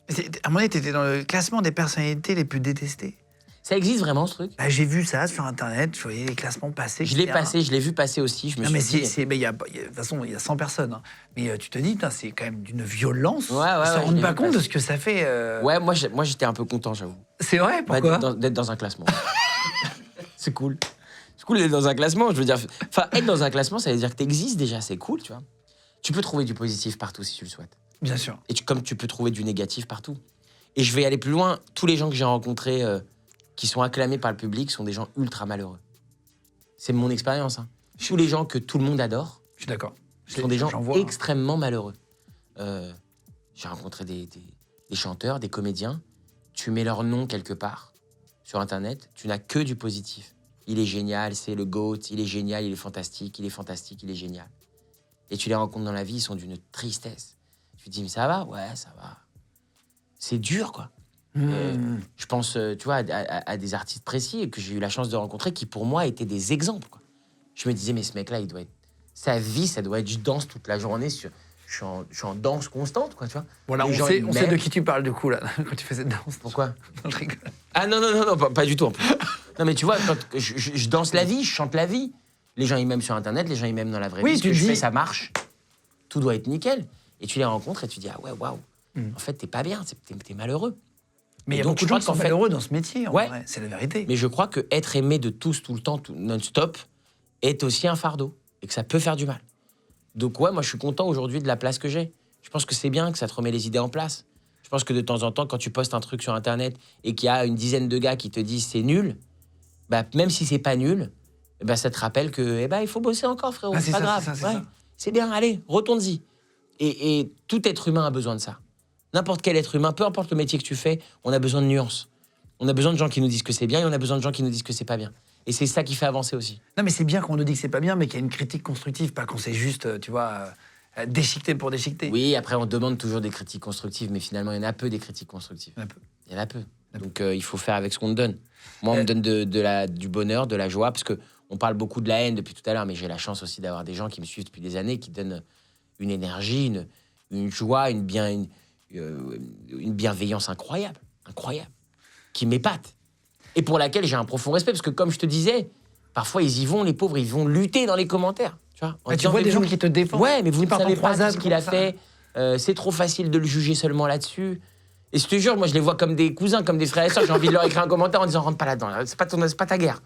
À un moment donné, t'étais dans le classement des personnalités les plus détestées. Ça existe vraiment, ce truc? Bah, j'ai vu ça sur Internet, je voyais les classements passer. Je l'ai etc. passé, je l'ai vu passer aussi. Je me Non, mais suis dit... de toute façon, il y a 100 personnes. Hein. Mais tu te dis, putain, c'est quand même d'une violence. Ouais, Ils se je rendent l'ai pas vu compte de passer. ce que ça fait. Ouais, moi j'étais un peu content, j'avoue. C'est vrai, pourquoi D'être dans un classement. C'est cool. C'est cool d'être dans un classement, je veux dire. Enfin, être dans un classement, ça veut dire que t'existes déjà, c'est cool, tu vois. Tu peux trouver du positif partout si tu le souhaites. Bien sûr. Et comme tu peux trouver du négatif partout. Et je vais aller plus loin. Tous les gens que j'ai rencontrés qui sont acclamés par le public sont des gens ultra malheureux. C'est mon expérience. Hein. Tous les gens que tout le monde adore Je suis d'accord. sont des gens J'en vois, hein. extrêmement malheureux. J'ai rencontré des chanteurs, des comédiens. Tu mets leur nom quelque part sur Internet, tu n'as que du positif. Il est génial, c'est le GOAT, il est génial, il est fantastique, il est fantastique, il est génial. Et tu les rencontres dans la vie, ils sont d'une tristesse. Tu te dis, mais ça va? Ouais, ça va. C'est dur, quoi. Je pense, tu vois, à des artistes précis que j'ai eu la chance de rencontrer qui, pour moi, étaient des exemples, quoi. Je me disais, mais ce mec-là, il doit être... Sa vie, ça doit être... Je danse toute la journée, je suis en danse constante, quoi, tu vois. Voilà, on sait de qui tu parles, du coup, là, quand tu fais cette danse. Pourquoi? Non, je rigole. Ah non, pas du tout, en plus. Non, mais tu vois, quand je danse la vie, je chante la vie. Les gens, ils m'aiment sur Internet, les gens, ils m'aiment dans la vraie vie. Ce que je fais, ça marche. Tout doit être nickel. Et tu les rencontres et tu dis, ah ouais, waouh. En fait, t'es pas bien, t'es malheureux. Mais il y a beaucoup de gens qui sont malheureux dans ce métier, en vrai. C'est la vérité. Mais je crois que être aimé de tous, tout le temps, non-stop, est aussi un fardeau. Et que ça peut faire du mal. Donc ouais, moi, je suis content aujourd'hui de la place que j'ai. Je pense que c'est bien que ça te remet les idées en place. Je pense que de temps en temps, quand tu postes un truc sur Internet et qu'il y a une dizaine de gars qui te disent c'est nul, bah, même si c'est pas nul, bah, ça te rappelle que il faut bosser encore, frérot. Ah, c'est pas grave. C'est bien, allez, retourne-y. Et tout être humain a besoin de ça. N'importe quel être humain, peu importe le métier que tu fais, on a besoin de nuances. On a besoin de gens qui nous disent que c'est bien et on a besoin de gens qui nous disent que c'est pas bien. Et c'est ça qui fait avancer aussi. Non, mais c'est bien qu'on nous dit que c'est pas bien, mais qu'il y a une critique constructive, pas qu'on s'est juste, tu vois, déchiqueté pour déchiqueter. Oui, après, on demande toujours des critiques constructives, mais finalement, il y en a peu des critiques constructives. Il y en a peu. Donc, il faut faire avec ce qu'on te donne. Moi, on me donne du bonheur, de la joie, parce qu'on parle beaucoup de la haine depuis tout à l'heure, mais j'ai la chance aussi d'avoir des gens qui me suivent depuis des années, qui donnent une énergie, une joie, une bienveillance incroyable, qui m'épate. Et pour laquelle j'ai un profond respect, parce que comme je te disais, parfois ils y vont, les pauvres, ils vont lutter dans les commentaires. Tu vois, tu vois des gens qui te défendent. Ouais, mais vous ne savez pas tout ce qu'il a fait. C'est trop facile de le juger seulement là-dessus. Et je te jure, moi je les vois comme des cousins, comme des frères et sœurs. J'ai envie de leur écrire un commentaire en disant rentre pas là-dedans. C'est pas ta guerre.